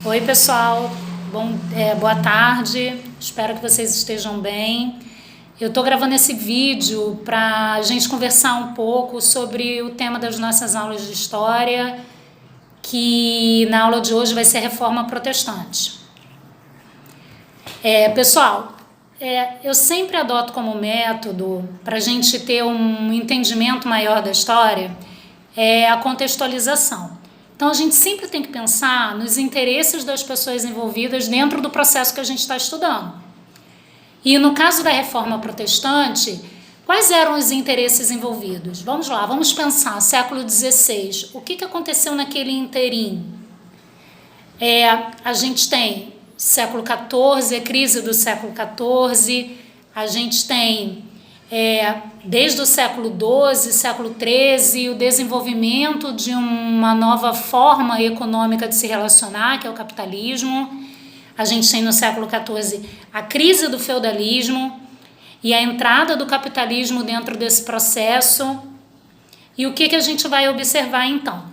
Oi, pessoal. Boa tarde. Espero que vocês estejam bem. Eu estou gravando esse vídeo para a gente conversar um pouco sobre o tema das nossas aulas de história, que na aula de hoje vai ser Reforma Protestante. Pessoal, eu sempre adoto como método para a gente ter um entendimento maior da história a contextualização. Então, a gente sempre tem que pensar nos interesses das pessoas envolvidas dentro do processo que a gente está estudando. E no caso da Reforma Protestante, quais eram os interesses envolvidos? Vamos lá, vamos pensar, século XVI, o que aconteceu naquele inteirinho? A gente tem século XIV, a crise do século XIV, a gente tem desde o século XII, século XIII, o desenvolvimento de uma nova forma econômica de se relacionar, que é o capitalismo. A gente tem no século XIV a crise do feudalismo e a entrada do capitalismo dentro desse processo. E o que a gente vai observar então?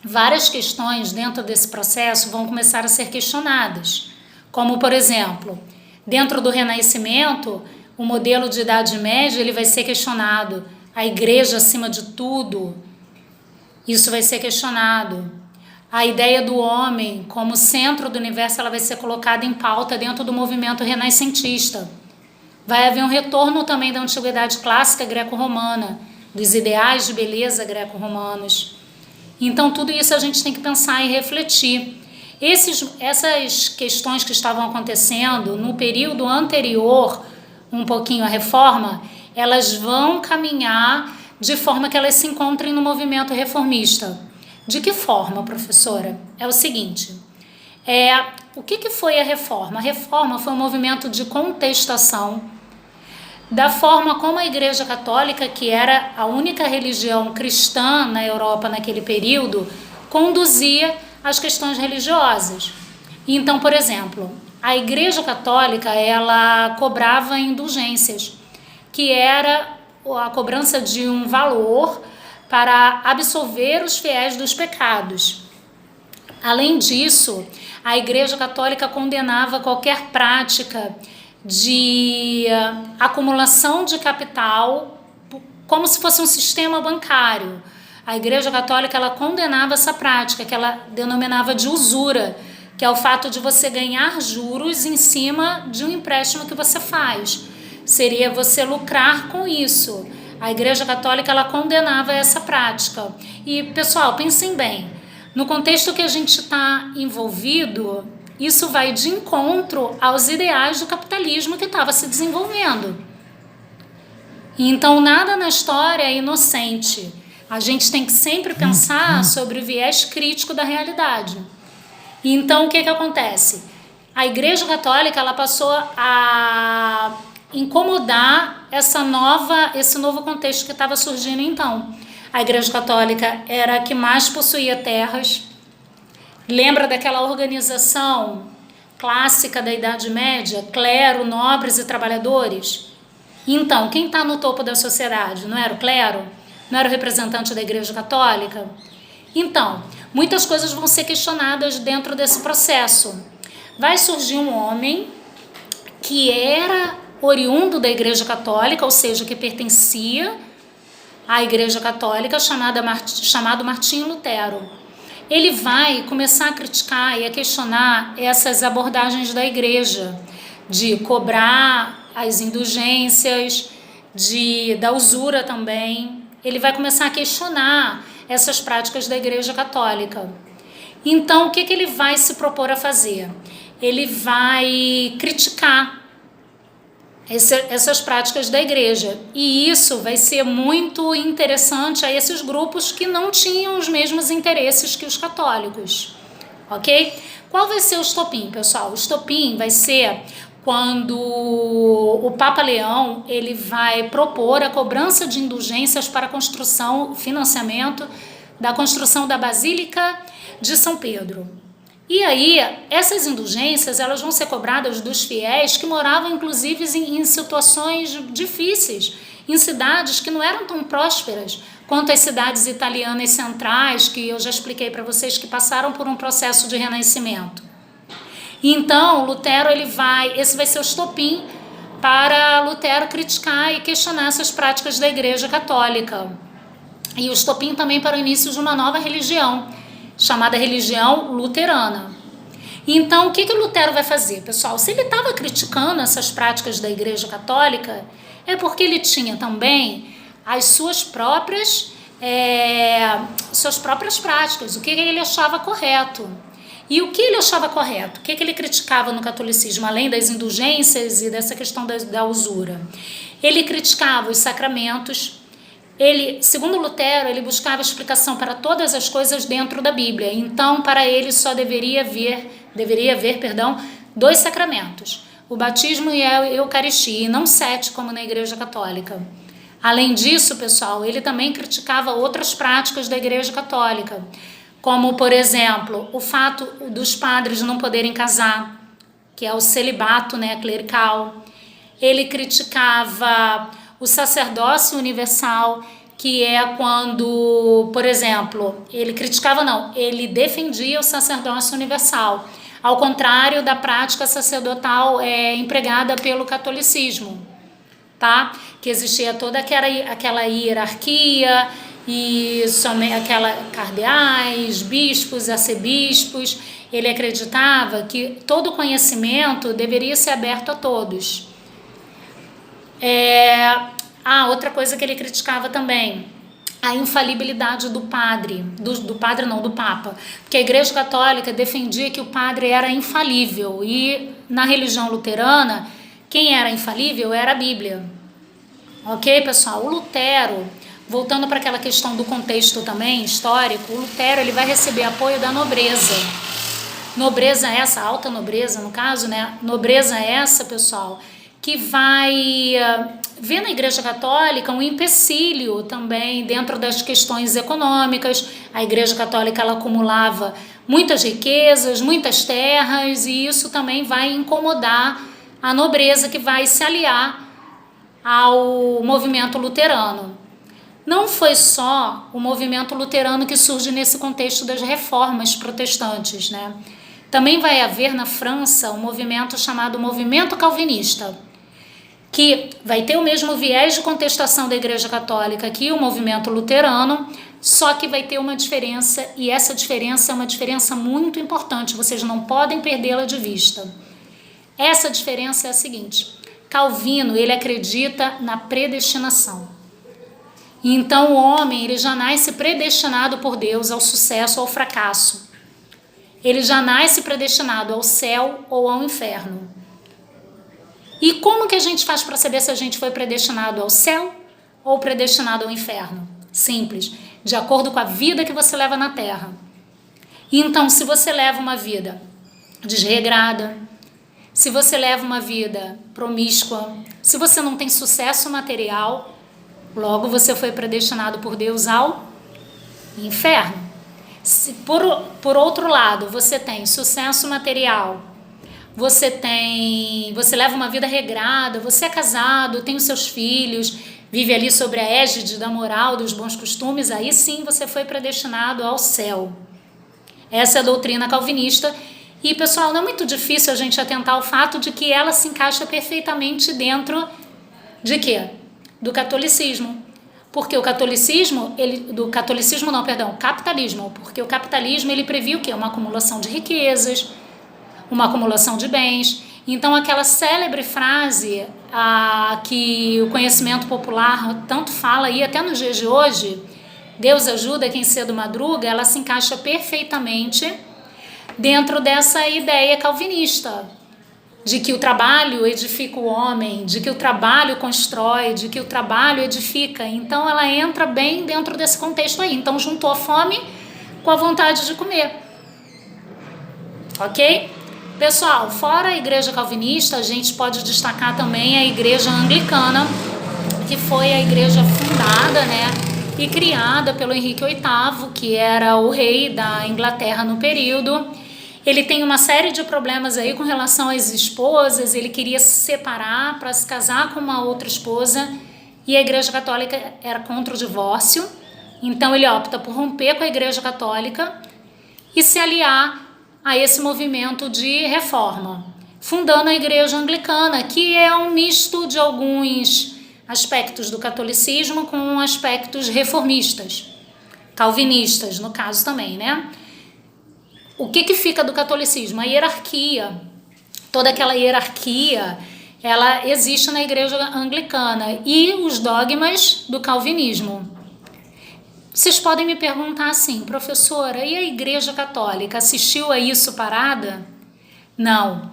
Várias questões dentro desse processo vão começar a ser questionadas, como, por exemplo, dentro do Renascimento, o modelo de Idade Média ele vai ser questionado, a igreja acima de tudo, isso vai ser questionado. A ideia do homem como centro do universo ela vai ser colocada em pauta dentro do movimento renascentista. Vai haver um retorno também da antiguidade clássica greco-romana, dos ideais de beleza greco-romanos. Então tudo isso a gente tem que pensar e refletir. Essas questões que estavam acontecendo no período anterior um pouquinho a reforma, elas vão caminhar de forma que elas se encontrem no movimento reformista. De que forma, professora? É o seguinte, o que foi a reforma? A reforma foi um movimento de contestação da forma como a Igreja Católica, que era a única religião cristã na Europa naquele período, conduzia as questões religiosas. Então, por exemplo, a Igreja Católica, ela cobrava indulgências, que era a cobrança de um valor para absolver os fiéis dos pecados. Além disso, a Igreja Católica condenava qualquer prática de acumulação de capital, como se fosse um sistema bancário. A Igreja Católica ela condenava essa prática, que ela denominava de usura, que é o fato de você ganhar juros em cima de um empréstimo que você faz. Seria você lucrar com isso. A Igreja Católica ela condenava essa prática. E, pessoal, pensem bem, no contexto que a gente está envolvido, isso vai de encontro aos ideais do capitalismo que estava se desenvolvendo. Então, nada na história é inocente. A gente tem que sempre pensar sobre o viés crítico da realidade. Então, o que acontece? A Igreja Católica ela passou a incomodar esse novo contexto que estava surgindo então. A Igreja Católica era a que mais possuía terras. Lembra daquela organização clássica da Idade Média? Clero, nobres e trabalhadores? Então, quem está no topo da sociedade? Não era o clero? Não era o representante da Igreja Católica? Então, muitas coisas vão ser questionadas dentro desse processo. Vai surgir um homem que era oriundo da Igreja Católica, ou seja, que pertencia à Igreja Católica, chamado Martinho Lutero. Ele vai começar a criticar e a questionar essas abordagens da Igreja, de cobrar as indulgências, da usura também. Ele vai começar a questionar essas práticas da Igreja Católica. Então, o que ele vai se propor a fazer? Ele vai criticar essas práticas da Igreja. E isso vai ser muito interessante a esses grupos que não tinham os mesmos interesses que os católicos. Ok? Qual vai ser o estopim, pessoal? O estopim vai ser quando o Papa Leão ele vai propor a cobrança de indulgências para a construção, o financiamento da construção da Basílica de São Pedro. E aí, essas indulgências elas vão ser cobradas dos fiéis que moravam, inclusive, em situações difíceis, em cidades que não eram tão prósperas quanto as cidades italianas centrais, que eu já expliquei para vocês, que passaram por um processo de renascimento. Então, Lutero, esse vai ser o estopim para Lutero criticar e questionar essas práticas da Igreja Católica. E o estopim também para o início de uma nova religião, chamada religião luterana. Então, o que Lutero vai fazer, pessoal? Se ele estava criticando essas práticas da Igreja Católica, é porque ele tinha também as suas próprias práticas, o que ele achava correto. E o que ele achava correto? O que ele criticava no catolicismo, além das indulgências e dessa questão da usura? Ele criticava os sacramentos. Ele, segundo Lutero, ele buscava explicação para todas as coisas dentro da Bíblia. Então, para ele só deveria haver, dois sacramentos: o batismo e a Eucaristia, e não 7 como na Igreja Católica. Além disso, pessoal, ele também criticava outras práticas da Igreja Católica, como, por exemplo, o fato dos padres não poderem casar, que é o celibato, clerical. Ele criticava o sacerdócio universal, que é quando, por exemplo, ele defendia o sacerdócio universal, ao contrário da prática sacerdotal empregada pelo catolicismo, tá? Que existia toda aquela hierarquia e somente cardeais, bispos, arcebispos. Ele acreditava que todo conhecimento deveria ser aberto a todos. Outra coisa que ele criticava também, a infalibilidade do padre, do Papa, porque a Igreja Católica defendia que o padre era infalível, e na religião luterana, quem era infalível era a Bíblia. Ok, pessoal? O Lutero, voltando para aquela questão do contexto também histórico, o Lutero ele vai receber apoio da nobreza. Nobreza essa, alta nobreza no caso, Nobreza essa, pessoal, que vai ver na Igreja Católica um empecilho também dentro das questões econômicas. A Igreja Católica ela acumulava muitas riquezas, muitas terras, e isso também vai incomodar a nobreza, que vai se aliar ao movimento luterano. Não foi só o movimento luterano que surge nesse contexto das reformas protestantes, Também vai haver na França um movimento chamado movimento calvinista, que vai ter o mesmo viés de contestação da Igreja Católica que o movimento luterano, só que vai ter uma diferença, e essa diferença é uma diferença muito importante, vocês não podem perdê-la de vista. Essa diferença é a seguinte: Calvino, ele acredita na predestinação. Então o homem, ele já nasce predestinado por Deus ao sucesso ou ao fracasso. Ele já nasce predestinado ao céu ou ao inferno. E como que a gente faz para saber se a gente foi predestinado ao céu ou predestinado ao inferno? Simples, de acordo com a vida que você leva na terra. Então, se você leva uma vida desregrada, se você leva uma vida promíscua, se você não tem sucesso material, logo você foi predestinado por Deus ao inferno. Se por outro lado, você tem sucesso material, você leva uma vida regrada, você é casado, tem os seus filhos, vive ali sobre a égide da moral, dos bons costumes, aí sim você foi predestinado ao céu. Essa é a doutrina calvinista. E, pessoal, não é muito difícil a gente atentar ao fato de que ela se encaixa perfeitamente dentro de quê? Do catolicismo. Porque o capitalismo, porque o capitalismo ele previa o quê? Uma acumulação de riquezas, uma acumulação de bens. Então, aquela célebre frase que o conhecimento popular tanto fala, e até nos dias de hoje, Deus ajuda quem cedo madruga, ela se encaixa perfeitamente dentro dessa ideia calvinista, de que o trabalho edifica o homem, de que o trabalho constrói, de que o trabalho edifica. Então, ela entra bem dentro desse contexto aí. Então, juntou a fome com a vontade de comer. Ok? Pessoal, fora a igreja calvinista, a gente pode destacar também a igreja anglicana, que foi a igreja fundada, e criada pelo Henrique VIII, que era o rei da Inglaterra no período. Ele tem uma série de problemas aí com relação às esposas, ele queria se separar para se casar com uma outra esposa, e a Igreja Católica era contra o divórcio, então ele opta por romper com a Igreja Católica e se aliar a esse movimento de reforma, fundando a Igreja Anglicana, que é um misto de alguns aspectos do catolicismo com aspectos reformistas, calvinistas, no caso também, né? O que fica do catolicismo? A hierarquia. Toda aquela hierarquia, ela existe na Igreja Anglicana, e os dogmas do calvinismo. Vocês podem me perguntar assim, professora, e a Igreja Católica assistiu a isso parada? Não.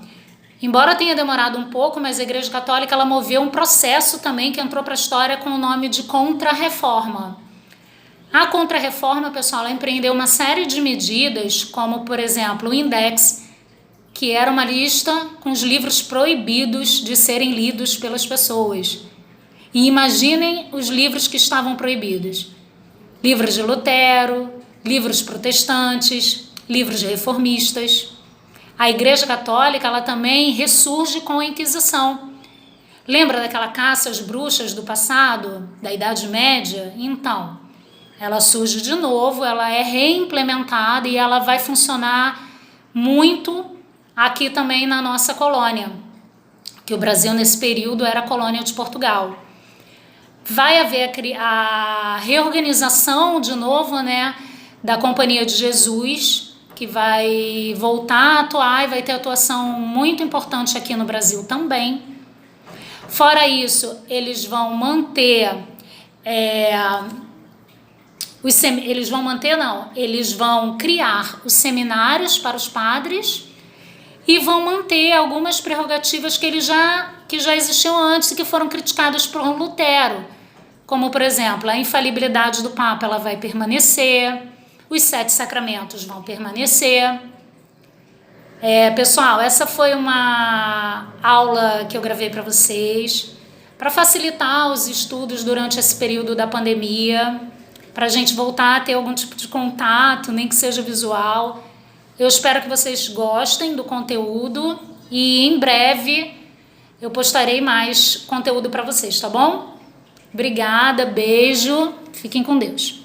Embora tenha demorado um pouco, mas a Igreja Católica ela moveu um processo também que entrou para a história com o nome de Contra-Reforma. A Contra-Reforma, pessoal, ela empreendeu uma série de medidas, como, por exemplo, o Index, que era uma lista com os livros proibidos de serem lidos pelas pessoas. E imaginem os livros que estavam proibidos. Livros de Lutero, livros protestantes, livros reformistas. A Igreja Católica ela também ressurge com a Inquisição. Lembra daquela caça às bruxas do passado, da Idade Média? Então, ela surge de novo, ela é reimplementada e ela vai funcionar muito aqui também na nossa colônia, que o Brasil nesse período era colônia de Portugal. Vai haver a reorganização de novo, né, da Companhia de Jesus, que vai voltar a atuar e vai ter atuação muito importante aqui no Brasil também. Fora isso, eles vão manter, eles vão criar os seminários para os padres e vão manter algumas prerrogativas que já existiam antes e que foram criticadas por Lutero, como, por exemplo, a infalibilidade do Papa ela vai permanecer, os 7 sacramentos vão permanecer. Pessoal, essa foi uma aula que eu gravei para vocês, para facilitar os estudos durante esse período da pandemia, para a gente voltar a ter algum tipo de contato, nem que seja visual. Eu espero que vocês gostem do conteúdo e em breve eu postarei mais conteúdo para vocês, tá bom? Obrigada, beijo, fiquem com Deus.